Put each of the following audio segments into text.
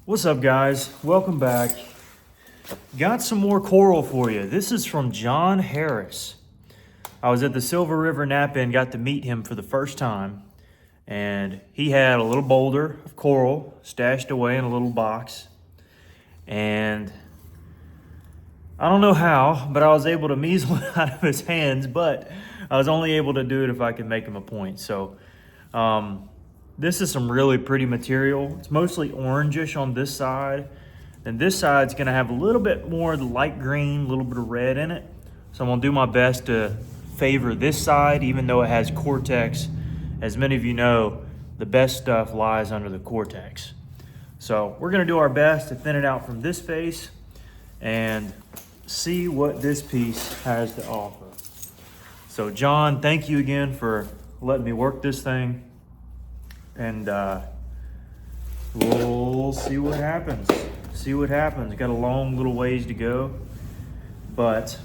What's up, guys? Welcome back. Got some more coral for you. This is from John Harris. I was at the Silver River Napa and got to meet him for the first time. And he had a little boulder of coral stashed away in a little box. And I don't know how, but I was able to measle it out of his hands, but I was only able to do it if I could make him a point. So, this is some really pretty material. It's mostly orangish on this side. And this side's gonna have a little bit more light green, a little bit of red in it. So I'm gonna do my best to favor this side, even though it has cortex. As many of you know, the best stuff lies under the cortex. So we're gonna do our best to thin it out from this face and see what this piece has to offer. So John, thank you again for letting me work this thing. And we'll see what happens. Got a long little ways to go. But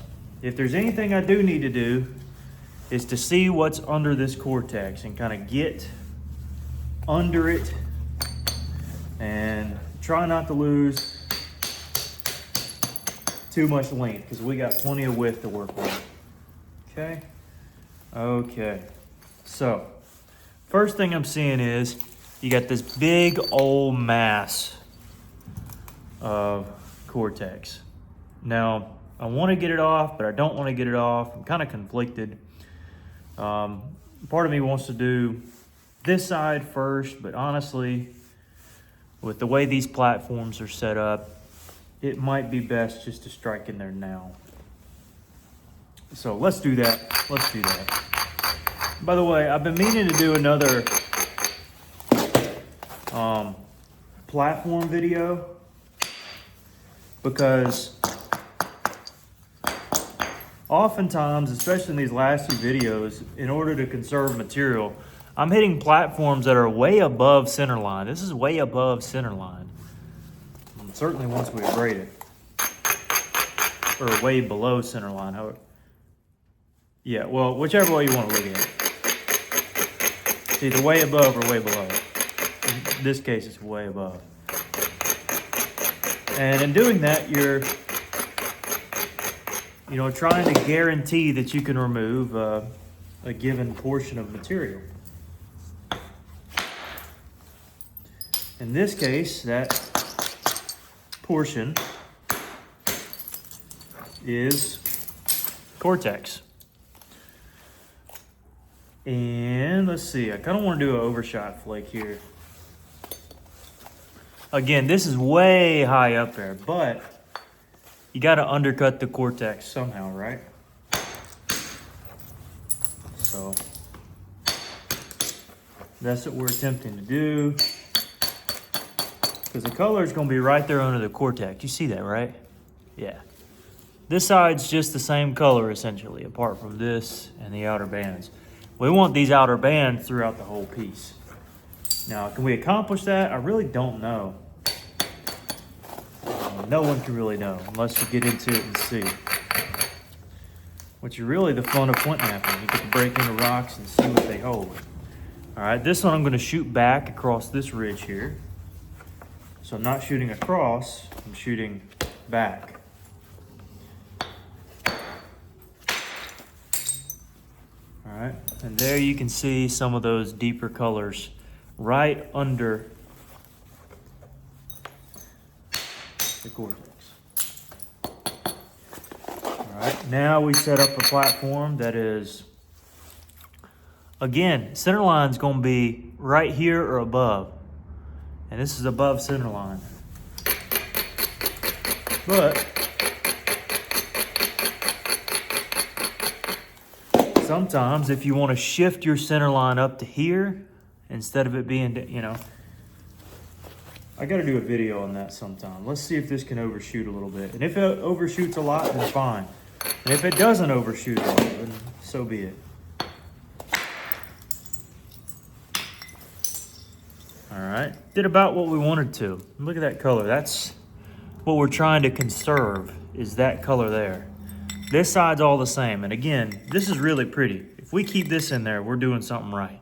if there's anything I do need to do is to see what's under this cortex and kind of get under it and try not to lose too much length because we got plenty of width to work with. Okay. So first thing I'm seeing is you got this big old mass of cortex. Now, I want to get it off, but I don't want to get it off. I'm kind of conflicted. Part of me wants to do this side first, but honestly, with the way these platforms are set up, it might be best just to strike in there now. So let's do that. By the way, I've been meaning to do another platform video because oftentimes, especially in these last few videos, in order to conserve material, I'm hitting platforms that are way above center line. This is way above center line. And certainly once we grade it. Or way below center line. Yeah, well, whichever way you want to look at it. It's either way above or way below. In this case, it's way above. And in doing that, you're trying to guarantee that you can remove a given portion of material. In this case, that portion is cortex. And let's see, I kind of want to do an overshot flake here. Again, this is way high up there, but you got to undercut the cortex somehow, right? So that's what we're attempting to do. Because the color is going to be right there under the cortex. You see that, right? Yeah. This side's just the same color, essentially, apart from this and the outer bands. We want these outer bands throughout the whole piece. Now, can we accomplish that? I really don't know. No one can really know unless you get into it and see. Which is really the fun of flintknapping. You get to break into rocks and see what they hold. All right, this one I'm going to shoot back across this ridge here. So I'm not shooting across, I'm shooting back. All right, and there you can see some of those deeper colors right under the cortex. All right, now we set up a platform that is, again, center line's gonna be right here or above. And this is above center line. But sometimes if you want to shift your center line up to here, instead of it being, I got to do a video on that sometime. Let's see if this can overshoot a little bit. And if it overshoots a lot, then fine. And if it doesn't overshoot a lot, then so be it. All right, did about what we wanted to. Look at that color. That's what we're trying to conserve, is that color there. This side's all the same. And again, this is really pretty. If we keep this in there, we're doing something right.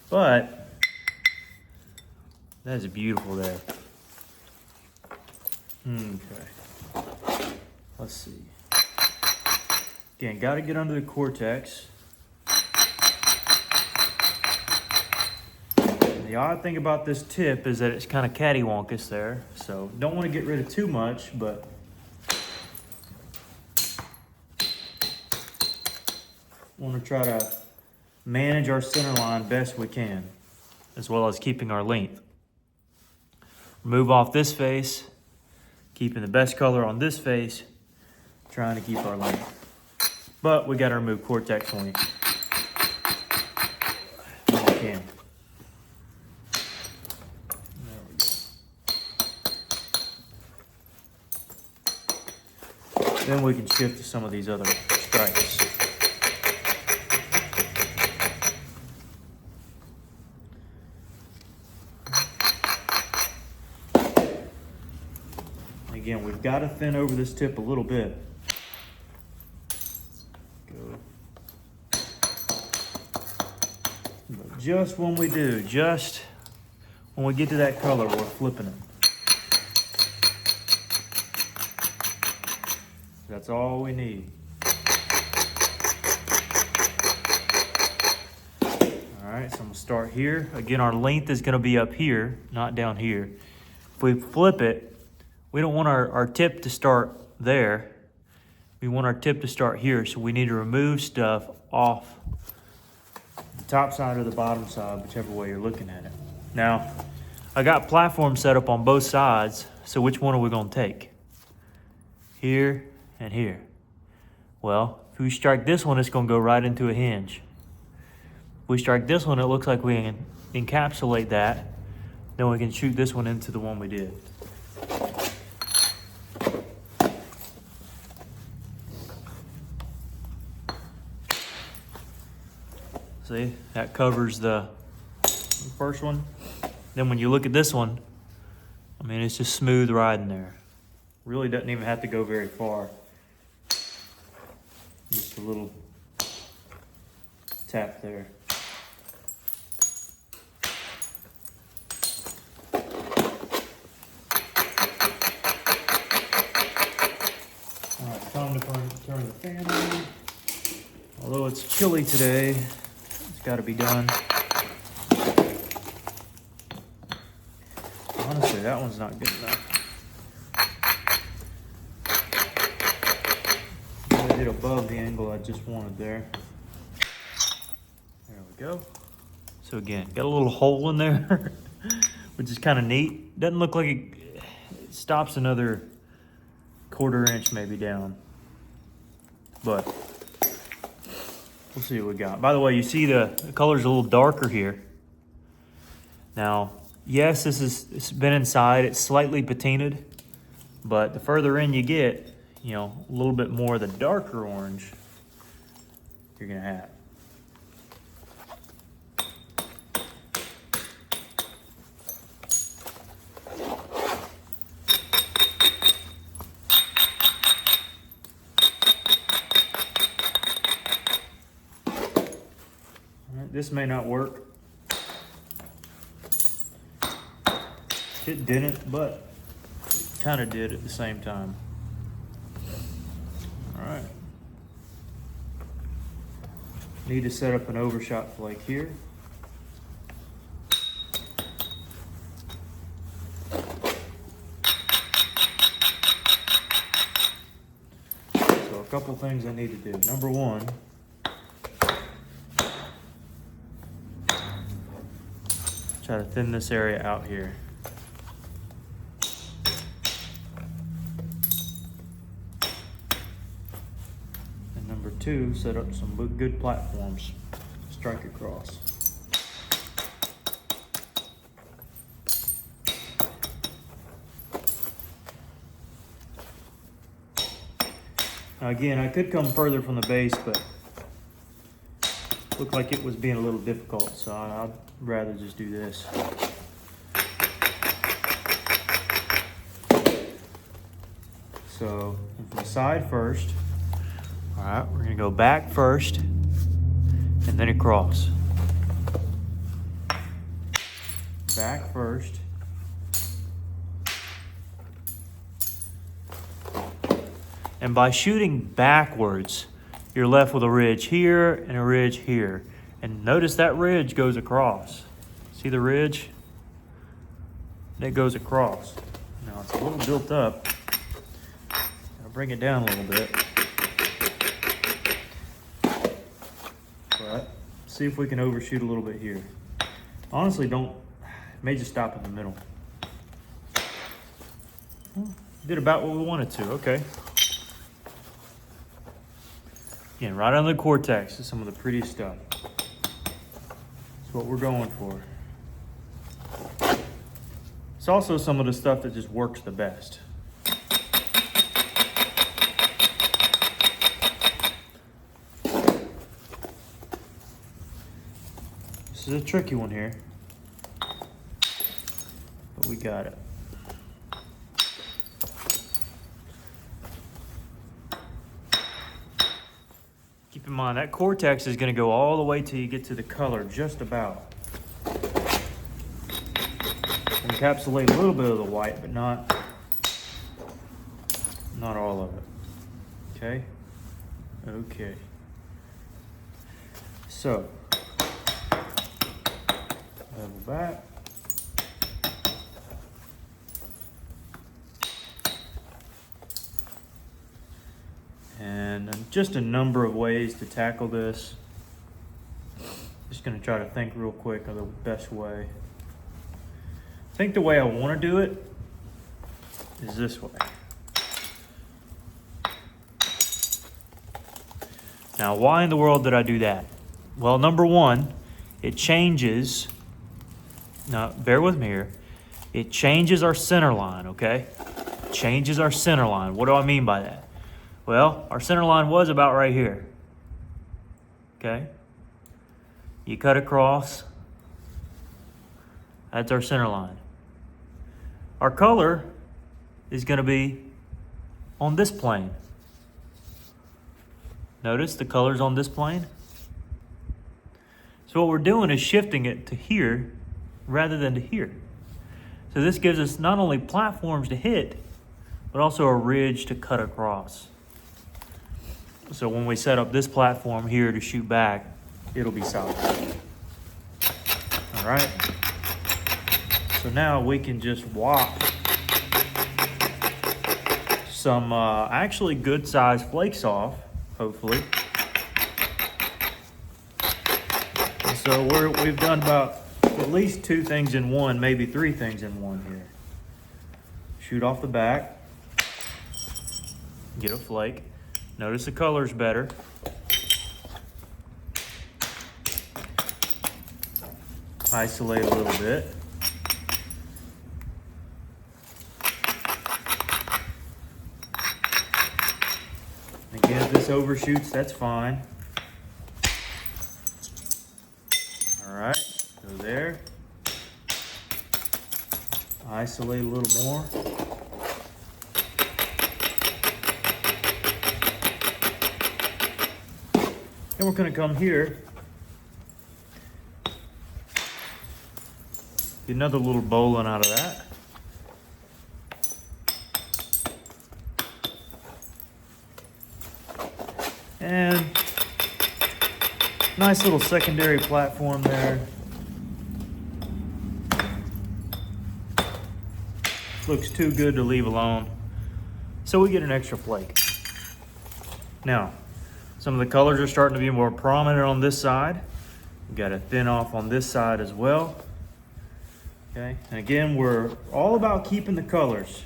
But that is beautiful there. Okay. Let's see. Again, got to get under the cortex. The odd thing about this tip is that it's kind of cattywampus there, so don't want to get rid of too much, but want to try to manage our center line best we can, as well as keeping our length. Remove off this face, keeping the best color on this face, trying to keep our length. But we got to remove cortex length. If we can. Then we can shift to some of these other stripes. Again, we've got to thin over this tip a little bit. Go. But just when we do, just when we get to that color, we're flipping it. That's all we need. All right, so I'm gonna start here. Again, our length is gonna be up here, not down here. If we flip it, we don't want our tip to start there. We want our tip to start here, so we need to remove stuff off the top side or the bottom side, whichever way you're looking at it. Now, I got platform set up on both sides, so which one are we gonna take? Here and here. Well, if we strike this one, it's gonna go right into a hinge. If we strike this one, it looks like we can encapsulate that. Then we can shoot this one into the one we did. See, that covers the first one. Then when you look at this one, I mean, it's just smooth riding there. Really doesn't even have to go very far. Just a little tap there. All right, time to turn the fan on. Although it's chilly today, it's got to be done. Honestly, that one's not good enough. I did above the angle I just wanted there. There we go. So again, got a little hole in there, which is kind of neat. Doesn't look like it stops another 1/4 inch maybe down. But we'll see what we got. By the way, you see the color's a little darker here. Now, yes, it's been inside. It's slightly patinaed, but the further in you get, you know, a little bit more of the darker orange you're gonna have. All right, this may not work. It didn't, but it kind of did at the same time. All right. Need to set up an overshot flake here. So a couple things I need to do. Number one, try to thin this area out here. Number two, set up some good platforms. Strike across. Now again, I could come further from the base, but looked like it was being a little difficult, so I'd rather just do this. So from the side first. All right, we're gonna go back first and then across. Back first And by shooting backwards, you're left with a ridge here and a ridge here. And notice that ridge goes across. See the ridge? It goes across. Now it's a little built up. I'll bring it down a little bit. But see if we can overshoot a little bit here. Honestly, may just stop in the middle. Did about what we wanted to, okay. Again, right on the cortex is some of the prettiest stuff. That's what we're going for. It's also some of the stuff that just works the best. This is a tricky one here, but we got it. Keep in mind, that cortex is going to go all the way till you get to the color, just about. Encapsulate a little bit of the white, but not all of it. Okay? Okay. So, level back. And just a number of ways to tackle this. Just going to try to think real quick of the best way. I think the way I want to do it is this way. Now, why in the world did I do that? Well, number one, it changes. Now, bear with me here. It changes our center line, okay? Changes our center line. What do I mean by that? Well, our center line was about right here. Okay? You cut across. That's our center line. Our color is going to be on this plane. Notice the color's on this plane. So what we're doing is shifting it to here rather than to here. So this gives us not only platforms to hit, but also a ridge to cut across. So when we set up this platform here to shoot back, it'll be solid. All right. So now we can just whop some actually good sized flakes off, hopefully. And so we've done about at least 2 things in one, maybe 3 things in one here. Shoot off the back, get a flake. Notice the color's better. Isolate a little bit. Again, if this overshoots, that's fine. All right, go there. Isolate a little more. Then we're going to come here. Get another little bowline out of that. And nice little secondary platform there. Looks too good to leave alone. So we get an extra flake. Now, some of the colors are starting to be more prominent on this side. We've got to thin off on this side as well. Okay, and again, we're all about keeping the colors.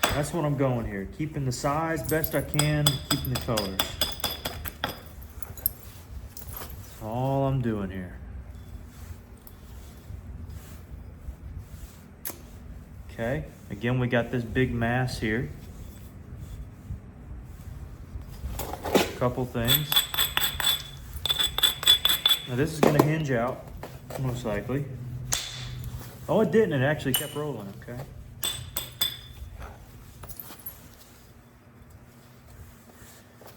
That's what I'm going here. Keeping the size best I can, keeping the colors. That's all I'm doing here. Okay, again, we got this big mass here. Couple things. Now this is going to hinge out, most likely. Oh, it didn't. It actually kept rolling, okay.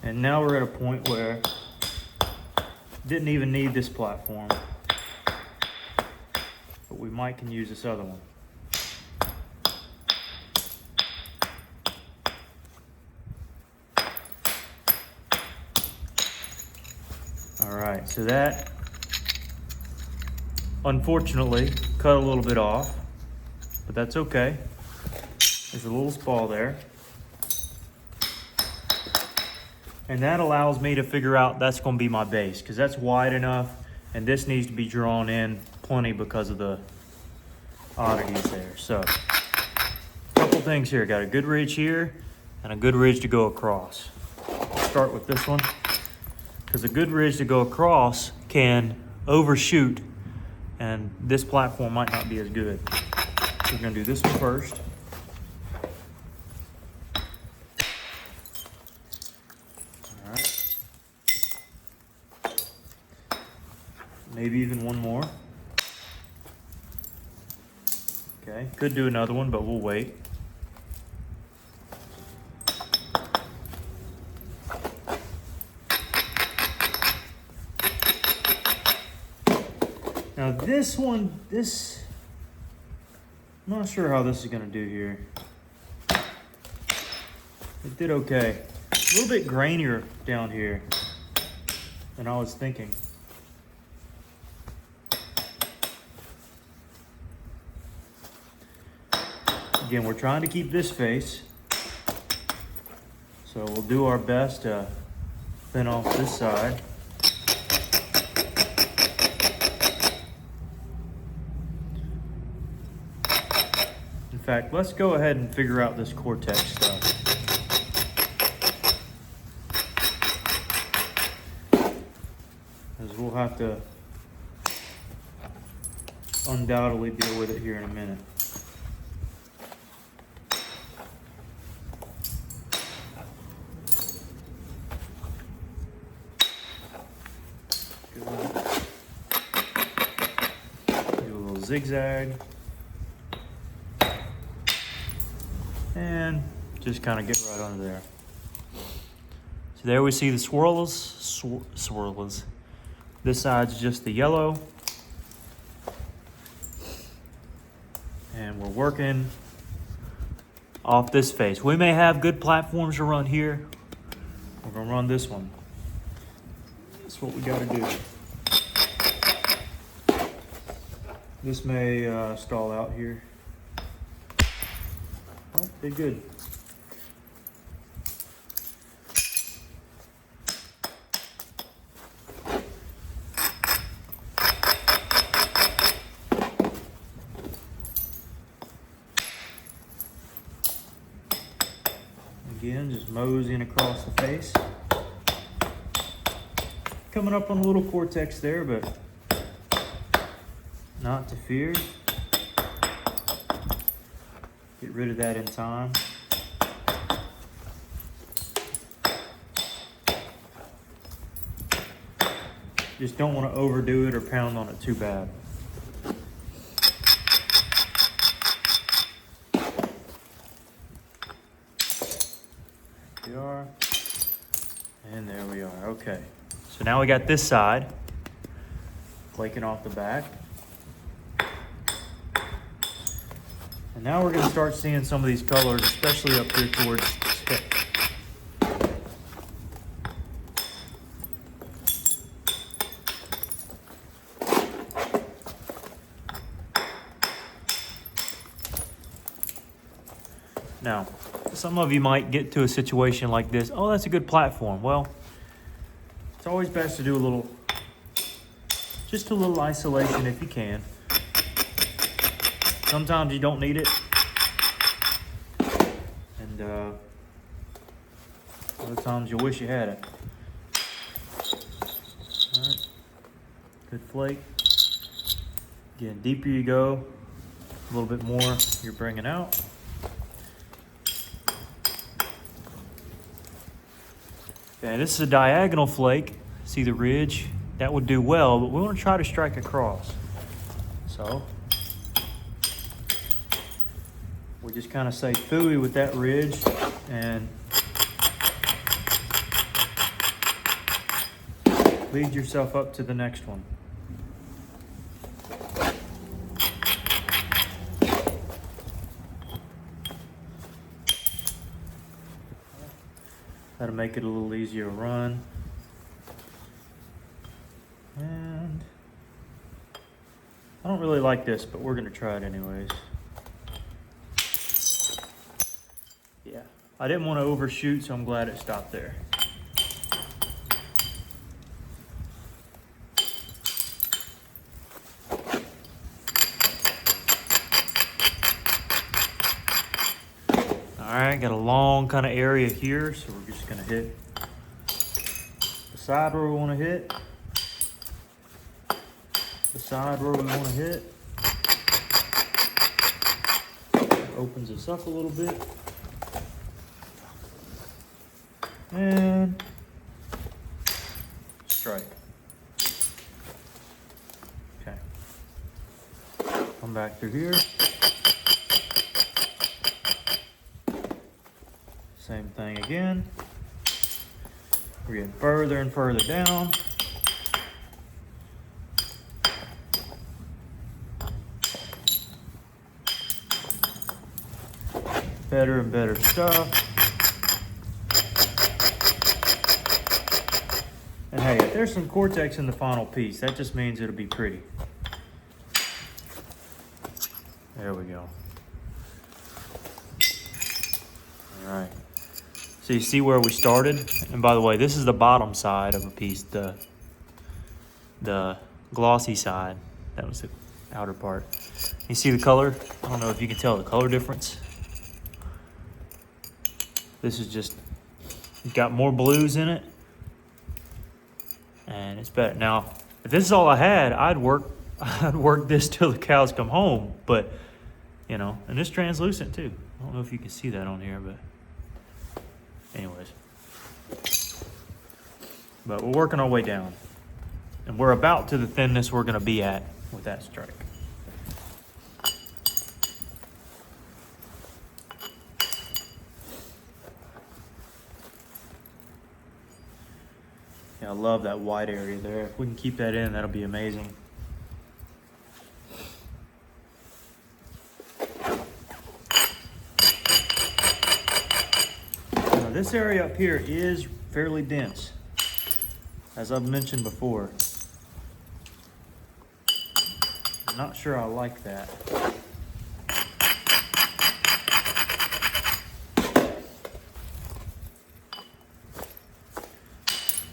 And now we're at a point where didn't even need this platform, but we might can use this other one. right, so that unfortunately cut a little bit off, but that's okay. There's a little spall there. And that allows me to figure out that's gonna be my base, because that's wide enough, and this needs to be drawn in plenty because of the oddities there. So, a couple things here. Got a good ridge here, and a good ridge to go across. I'll start with this one, because a good ridge to go across can overshoot, and this platform might not be as good. So we're gonna do this one first. Maybe even one more. Okay, could do another one, but we'll wait. Now this one, I'm not sure how this is gonna do here. It did okay. A little bit grainier down here than I was thinking. Again, we're trying to keep this face, so we'll do our best to thin off this side. In fact, let's go ahead and figure out this cortex stuff. Because we'll have to undoubtedly deal with it here in a minute. Zigzag, and just kind of get right under there. So there we see the swirls. This side's just the yellow, and we're working off this face. We may have good platforms to run here. We're gonna run this one. That's what we got to do. This may stall out here. Oh, did good. Again, just moseying across the face. Coming up on a little cortex there, but not to fear. Get rid of that in time. Just don't want to overdo it or pound on it too bad. There we are. And there we are. Okay. So now we got this side flaking off the back. And now we're going to start seeing some of these colors, especially up here towards the stick. Now, some of you might get to a situation like this. Oh, that's a good platform. Well, it's always best to do just a little isolation if you can. Sometimes you don't need it, and other times you wish you had it. All right, good flake. Again, deeper you go, a little bit more you're bringing out. Okay, this is a diagonal flake. See the ridge? That would do well, but we want to try to strike across. So we just kind of say phooey with that ridge and lead yourself up to the next one. That'll make it a little easier to run. really like this, but we're gonna try it anyways. Yeah, I didn't want to overshoot, so I'm glad it stopped there. All right, got a long kind of area here, so we're just gonna hit the side where we want to hit, the side where we want to hit. Opens us up a little bit. And strike. Okay. Come back through here. Same thing again. We're getting further and further down. Better and better stuff. And hey, if there's some cortex in the final piece, that just means it'll be pretty. There we go. All right. So you see where we started? And by the way, this is the bottom side of a piece, the glossy side. That was the outer part. You see the color? I don't know if you can tell the color difference. This is just, got more blues in it. And it's better. Now, if this is all I had, I'd work this till the cows come home. But, you know, and it's translucent too. I don't know if you can see that on here, but anyways. But we're working our way down. And we're about to the thinness we're gonna be at with that strike. Yeah, I love that white area there. If we can keep that in, that'll be amazing. Now, this area up here is fairly dense, as I've mentioned before. I'm not sure I like that.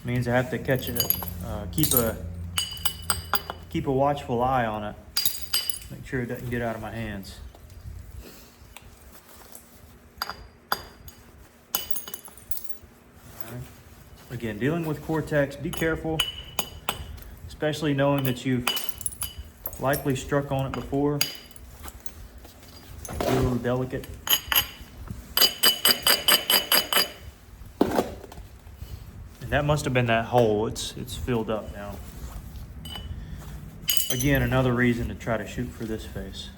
Means I have to catch it, keep a watchful eye on it. Make sure it doesn't get out of my hands. All right. Again, dealing with cortex, be careful, especially knowing that you've likely struck on it before. Be a little delicate. That must have been that hole. It's filled up now. Again, another reason to try to shoot for this face.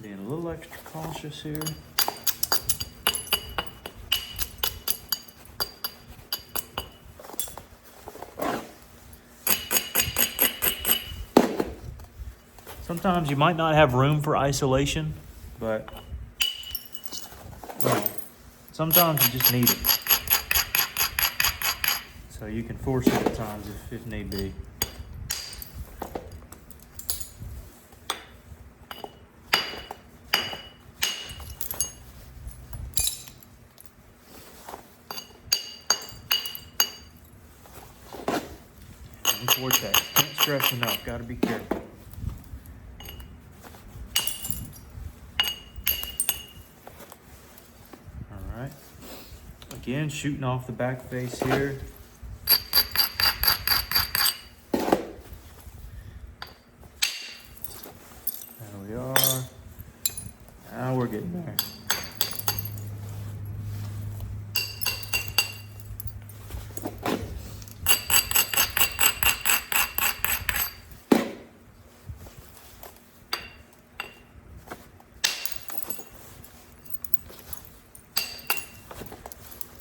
Being a little extra cautious here. Sometimes you might not have room for isolation, but well, sometimes you just need it. So you can force it at times if need be. And cortex, can't stress enough, gotta be careful. Again, shooting off the back face here. There we are. Now we're getting there.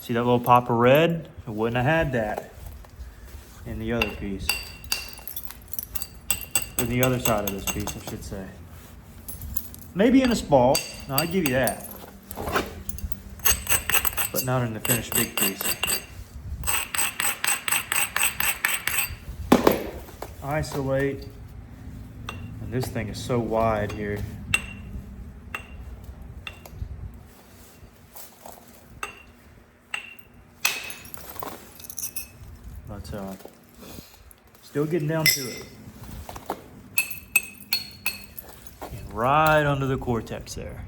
See that little pop of red? I wouldn't have had that in the other piece. In the other side of this piece, I should say. Maybe in a spall. No, I give you that. But not in the finished big piece. Isolate. And this thing is so wide here. But still getting down to it. And right under the cortex there.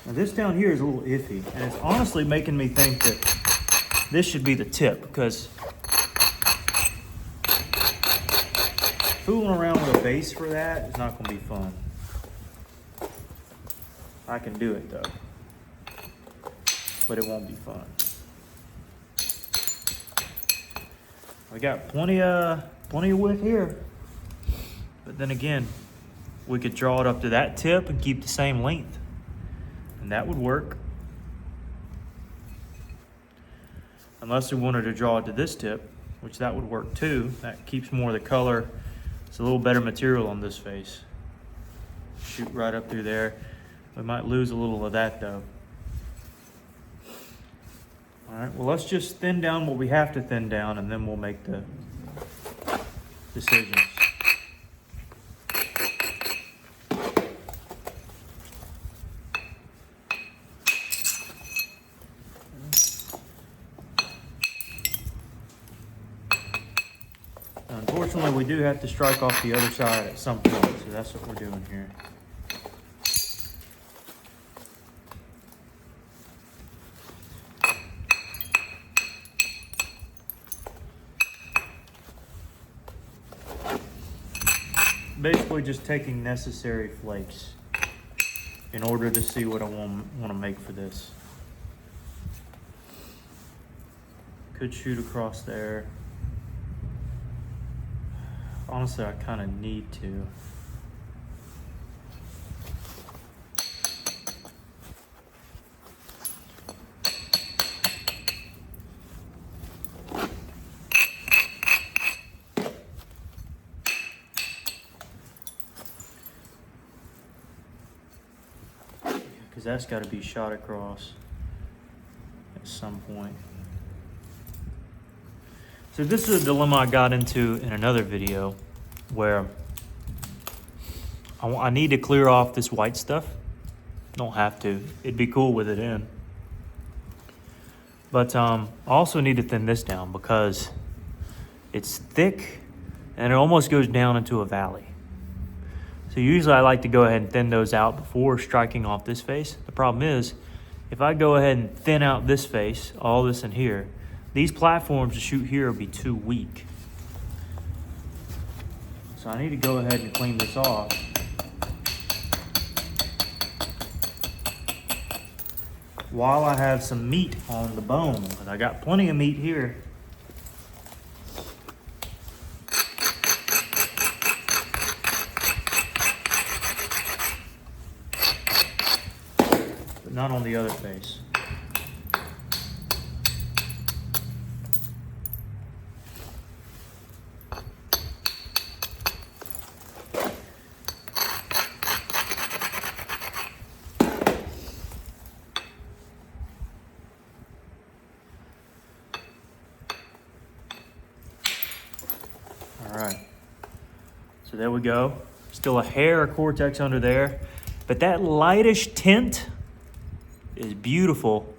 Now this down here is a little iffy, and it's honestly making me think that this should be the tip, because fooling around with a base for that is not going to be fun. I can do it though, but it won't be fun. We got plenty of width here, but then again, we could draw it up to that tip and keep the same length. And that would work. Unless we wanted to draw it to this tip, which that would work too. That keeps more of the color. It's a little better material on this face. Shoot right up through there. We might lose a little of that though. All right, well, let's just thin down what we have to thin down, and then we'll make the decisions. Unfortunately, we do have to strike off the other side at some point, so that's what we're doing here. Basically just taking necessary flakes in order to see what I want to make for this. Could shoot across there. Honestly, I kind of need to. Because that's got to be shot across at some point. So this is a dilemma I got into in another video where I need to clear off this white stuff. Don't have to. It'd be cool with it in. But I also need to thin this down because it's thick and it almost goes down into a valley. So usually I like to go ahead and thin those out before striking off this face. The problem is, if I go ahead and thin out this face, all this in here, these platforms to shoot here will be too weak. So I need to go ahead and clean this off. While I have some meat on the bone, and I got plenty of meat here. But not on the other face. All right, so there we go. Still a hair of cortex under there, but that lightish tint is beautiful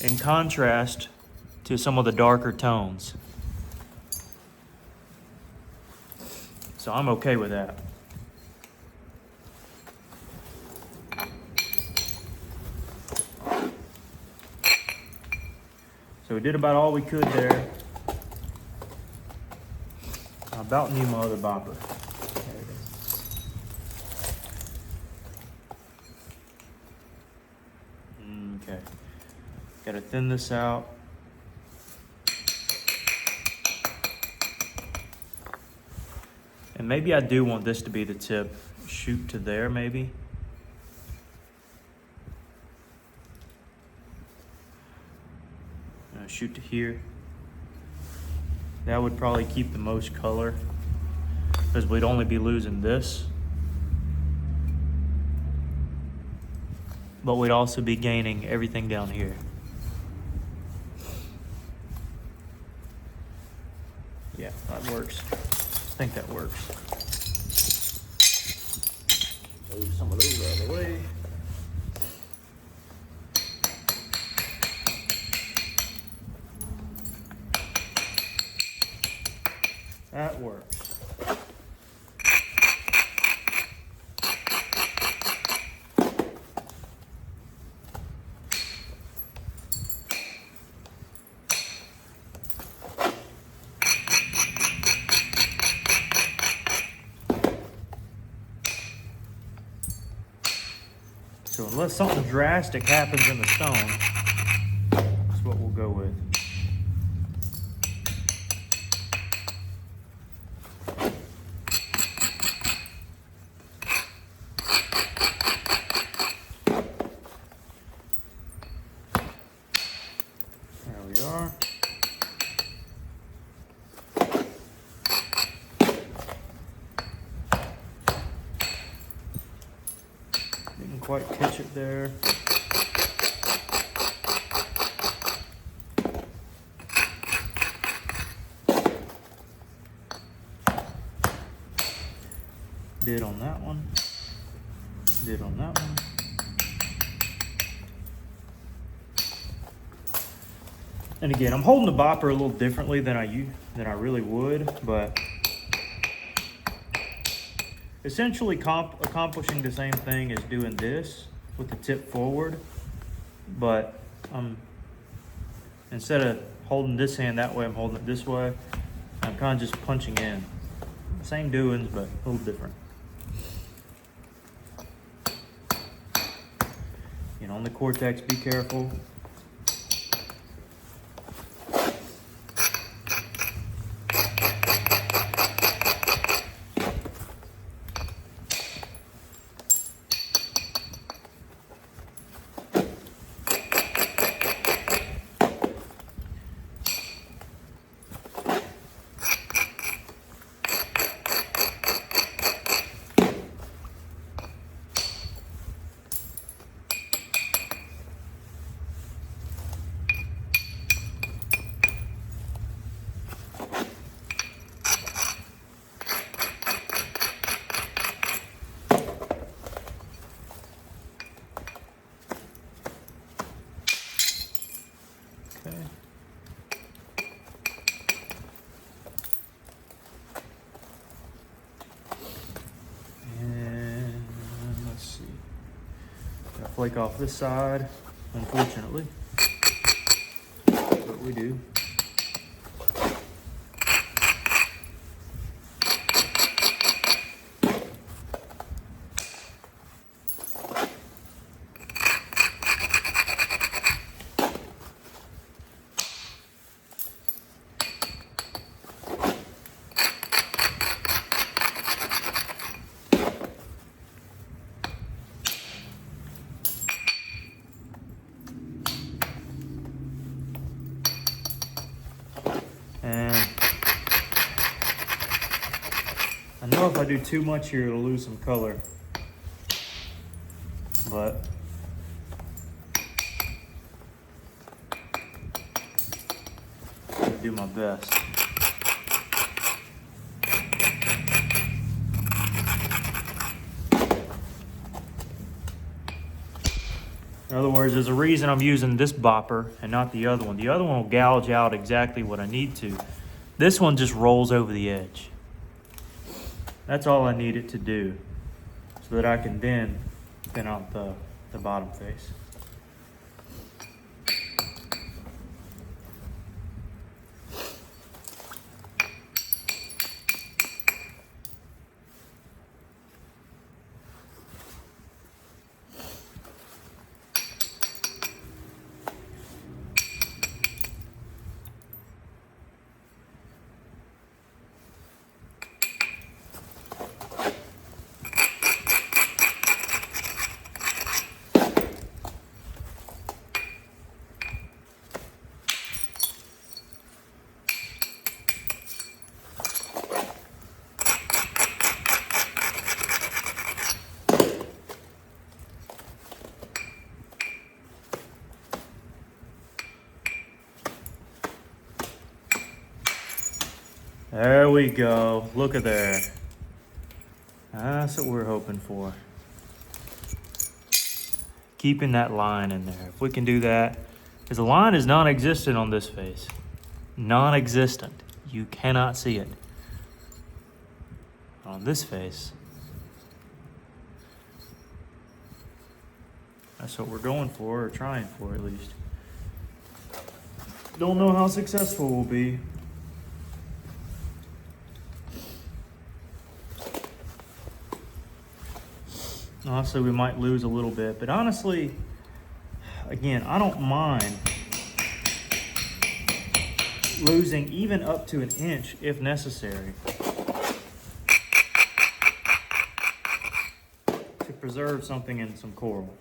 in contrast to some of the darker tones. So I'm okay with that. So we did about all we could there. I about need my other bopper. There it is. Okay. Gotta thin this out. And maybe I do want this to be the tip. Shoot to there, maybe. Shoot to here. That would probably keep the most color, because we'd only be losing this. But we'd also be gaining everything down here. Yeah, that works. I think that works. Move some of those out of the way. That works. So unless something drastic happens in the stone, that's what we'll go with. There we are. Didn't quite catch it there. Did on that one. Did on that one. And again, I'm holding the bopper a little differently than I really would, but essentially accomplishing the same thing as doing this with the tip forward, but instead of holding this hand that way, I'm holding it this way. I'm kind of just punching in. Same doings, but a little different. You know, on the cortex, be careful. Okay. And let's see. Got flake off this side, unfortunately. But we do. And I know if I do too much here, it'll lose some color, but I'm gonna do my best. In other words, there's a reason I'm using this bopper and not the other one. The other one will gouge out exactly what I need to. This one just rolls over the edge. That's all I need it to do, so that I can then thin out the bottom face. There we go. Look at there. That's what we're hoping for. Keeping that line in there. If we can do that, because the line is non-existent on this face. Non-existent. You cannot see it. On this face, that's what we're going for, or trying for at least. Don't know how successful we'll be. Honestly, we might lose a little bit, but honestly, again, I don't mind losing even up to an inch if necessary to preserve something in some coral.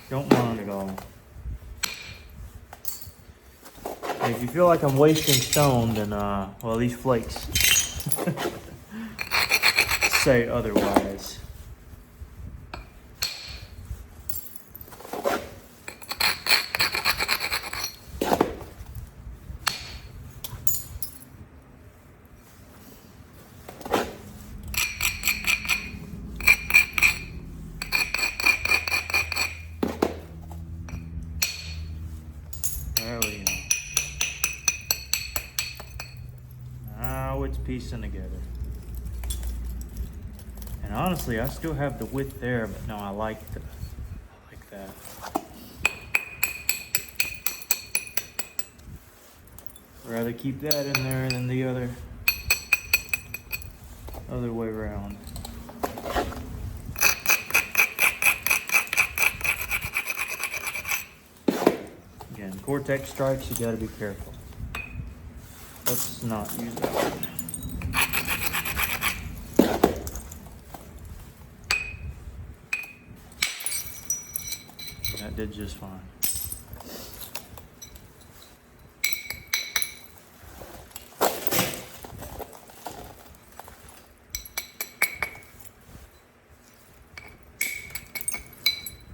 Don't mind at all. If you feel like I'm wasting stone, then, well, these flakes say otherwise. There we go. Now it's piecing together. And honestly, I still have the width there, but no, I like that. Rather keep that in there than the other way around. Again, cortex stripes, you gotta be careful. Let's not use that one. That did just fine.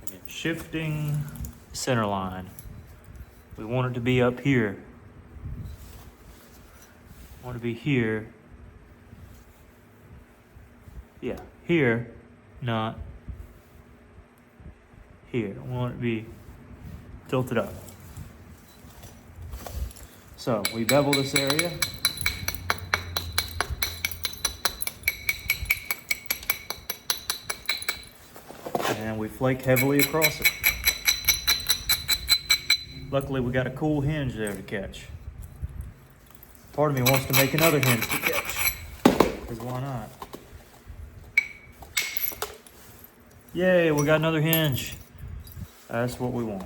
Again, shifting center line. We want it to be up here. I want to be here. Yeah, here, not here. I want it to be tilted up. So we bevel this area. And we flake heavily across it. Luckily, we got a cool hinge there to catch. Part of me wants to make another hinge to catch, because why not? Yay, we got another hinge. That's what we want.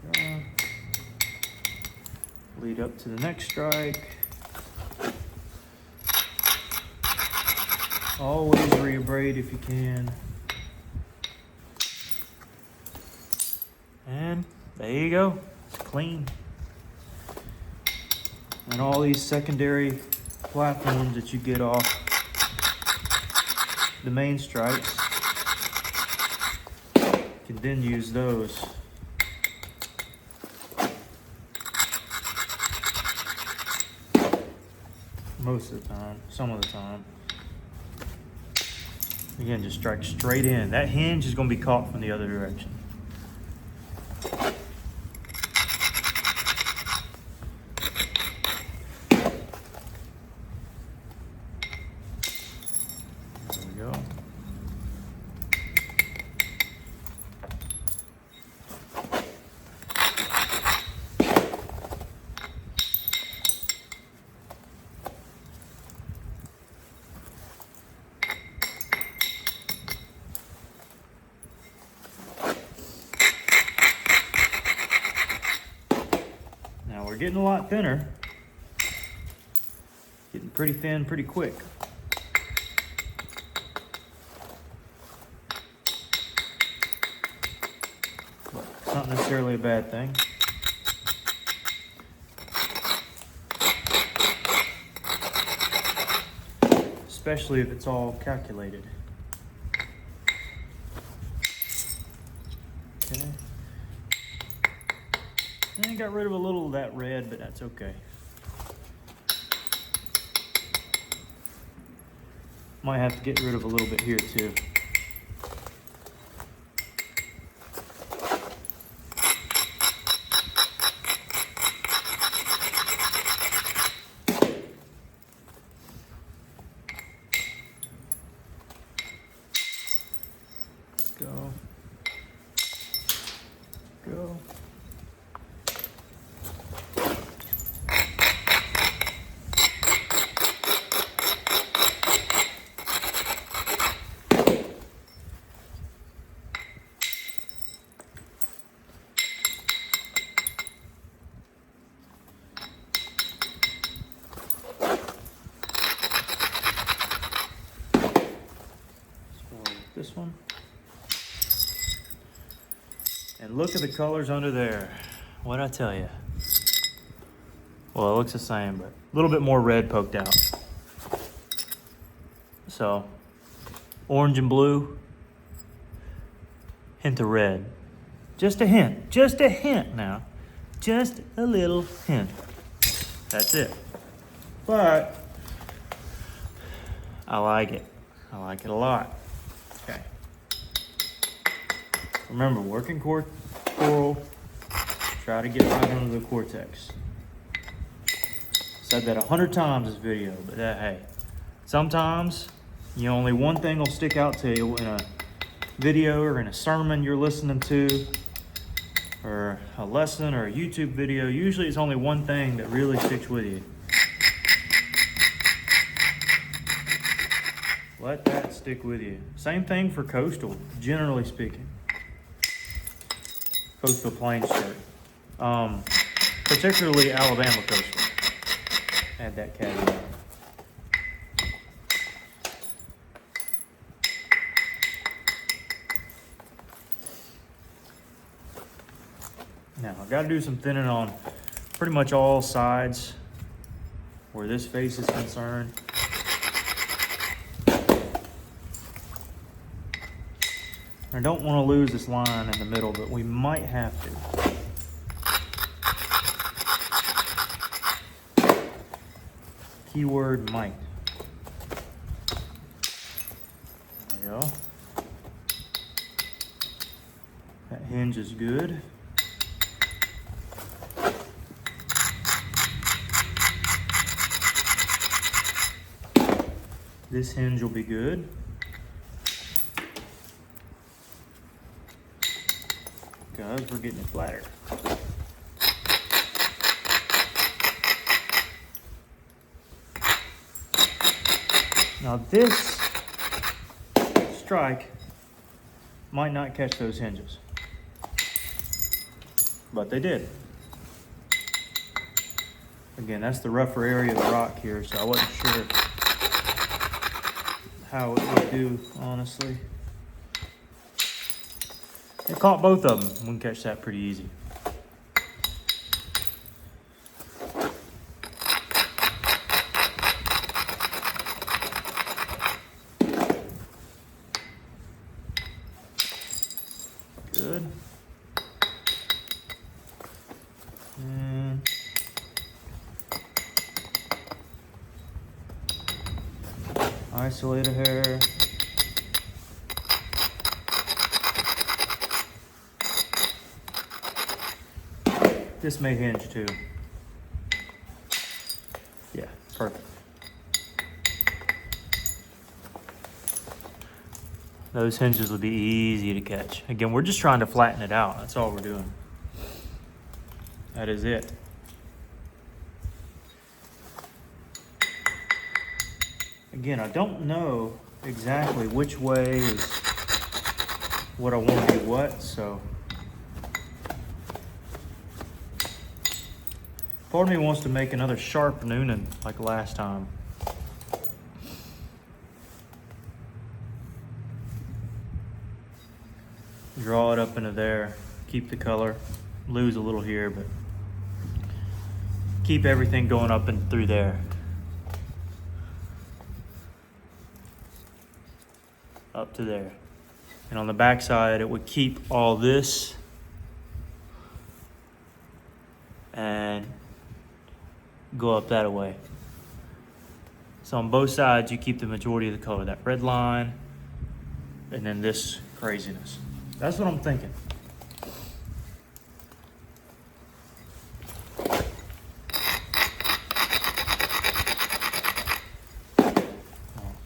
Okay. Lead up to the next strike. Always rebraid if you can. And there you go, it's clean. And all these secondary platforms that you get off the main stripes, you can then use those. Most of the time, some of the time. Again, just strike straight in. That hinge is going to be caught from the other direction. There we go. We're getting a lot thinner. Getting pretty thin pretty quick. But it's not necessarily a bad thing. especially if it's all calculated. Okay. And I got rid of a little of that red, but that's okay. Might have to get rid of a little bit here too. Go. Go. This one. And look at the colors under there. What'd I tell you? Well, it looks the same, but a little bit more red poked out. So, orange and blue, hint of red. Just a hint now. Just a little hint. That's it. But, I like it. I like it a lot. Okay. Remember, working coral, try to get right under the cortex. Said that 100 times this video, but hey, sometimes only one thing will stick out to you in a video or in a sermon you're listening to, or a lesson or a YouTube video. Usually it's only one thing that really sticks with you. Let that stick with you. Same thing for coastal, generally speaking. Coastal plain straight. Particularly Alabama coastal. Add that caveat. Now, I've got to do some thinning on pretty much all sides where this face is concerned. I don't want to lose this line in the middle, but we might have to. Keyword might. There we go. That hinge is good. This hinge will be good. Because we're getting it flatter. Now this strike might not catch those hinges, but they did. Again, that's the rougher area of the rock here, so I wasn't sure how it would do, honestly. It caught both of them. We can catch that pretty easy. Good. And isolate a hair. This may hinge too. Yeah, perfect. Those hinges will be easy to catch. Again, we're just trying to flatten it out. That's all we're doing. That is it. Again, I don't know exactly which way is what I want to do what, so part of me wants to make another sharp Newnan like last time. Draw it up into there, keep the color, lose a little here, but keep everything going up and through there. up to there. And on the back side, it would keep all this and go up that way. So on both sides, you keep the majority of the color, that red line, and then this craziness. That's what I'm thinking.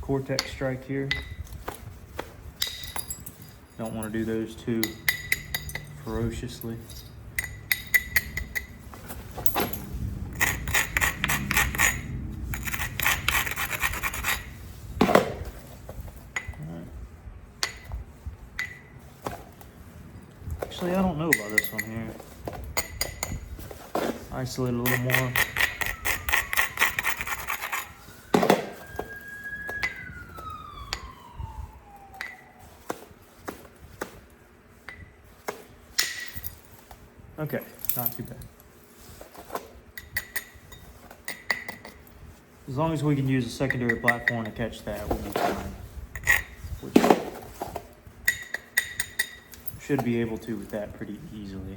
Cortex strike here. Don't want to do those too ferociously. Actually, I don't know about this one here. Isolate a little more. Okay, not too bad. As long as we can use a secondary platform to catch that, we'll be fine. Which should be able to with that pretty easily.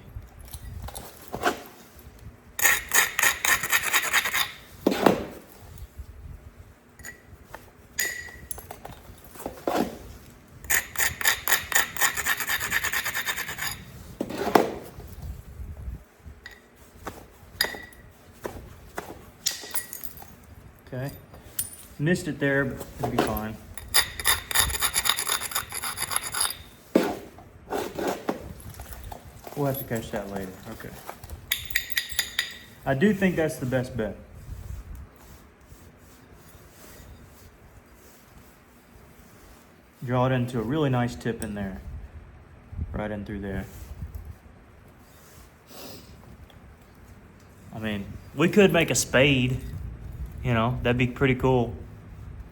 Okay, missed it there, but it'll be fine. We'll have to catch that later. Okay. I do think that's the best bet. Draw it into a really nice tip in there. Right in through there. I mean, we could make a spade. You know, that'd be pretty cool.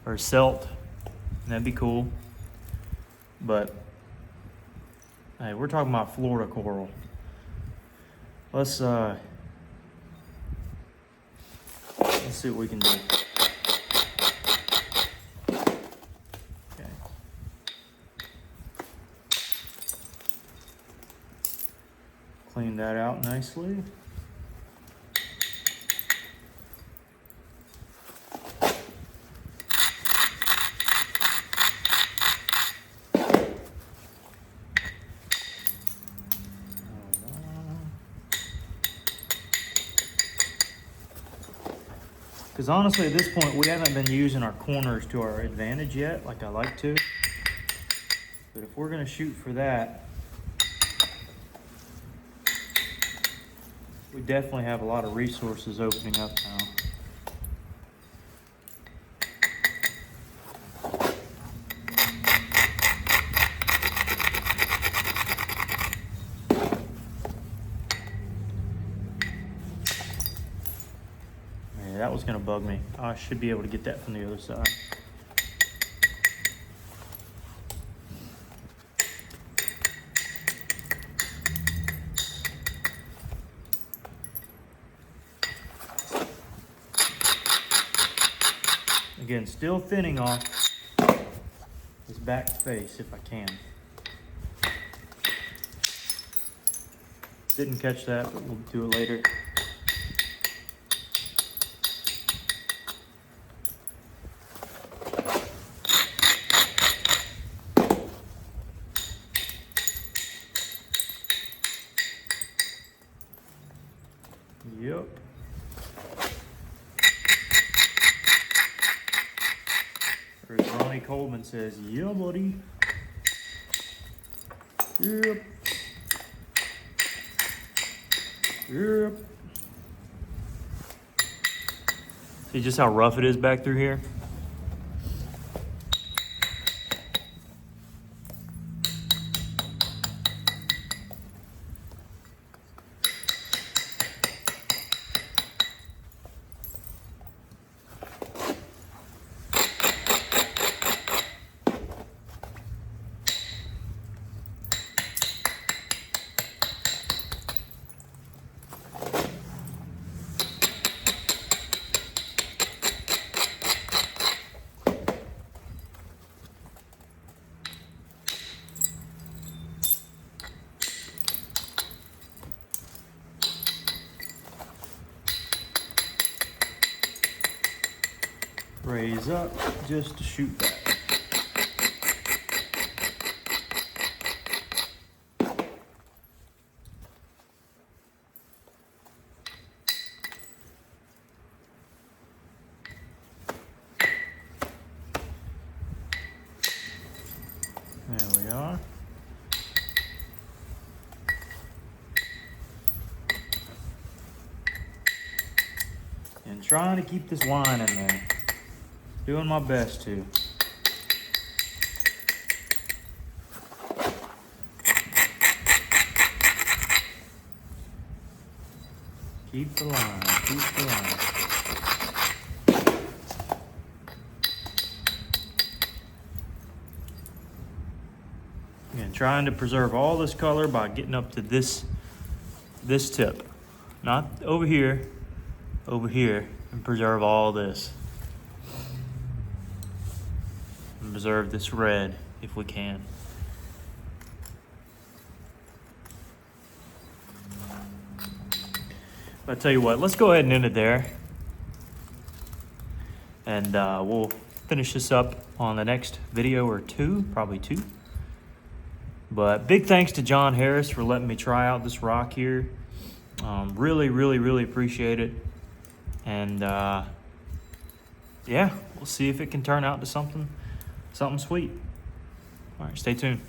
Or a celt. That'd be cool. But hey, we're talking about Florida coral. Let's see what we can do. Okay. Clean that out nicely. Because honestly, at this point, we haven't been using our corners to our advantage yet, like I like to. But if we're going to shoot for that, we definitely have a lot of resources opening up now. That was going to bug me. I should be able to get that from the other side. Again, still thinning off his back face if I can. Didn't catch that, but we'll do it later. Yep. Or as Ronnie Coleman says, yeah, buddy. Yep. Yep. See just how rough it is back through here? size up just to shoot that. There we are. And trying to keep this line in there. Doing my best to. Keep the line, keep the line. Again, trying to preserve all this color by getting up to this tip. Not over here, and preserve all this. And preserve this red if we can. But I tell you what, let's go ahead and end it there. And we'll finish this up on the next video or two, probably two. But big thanks to John Harris for letting me try out this rock here. Really appreciate it. And yeah, we'll see if it can turn out to something sweet. All right, stay tuned.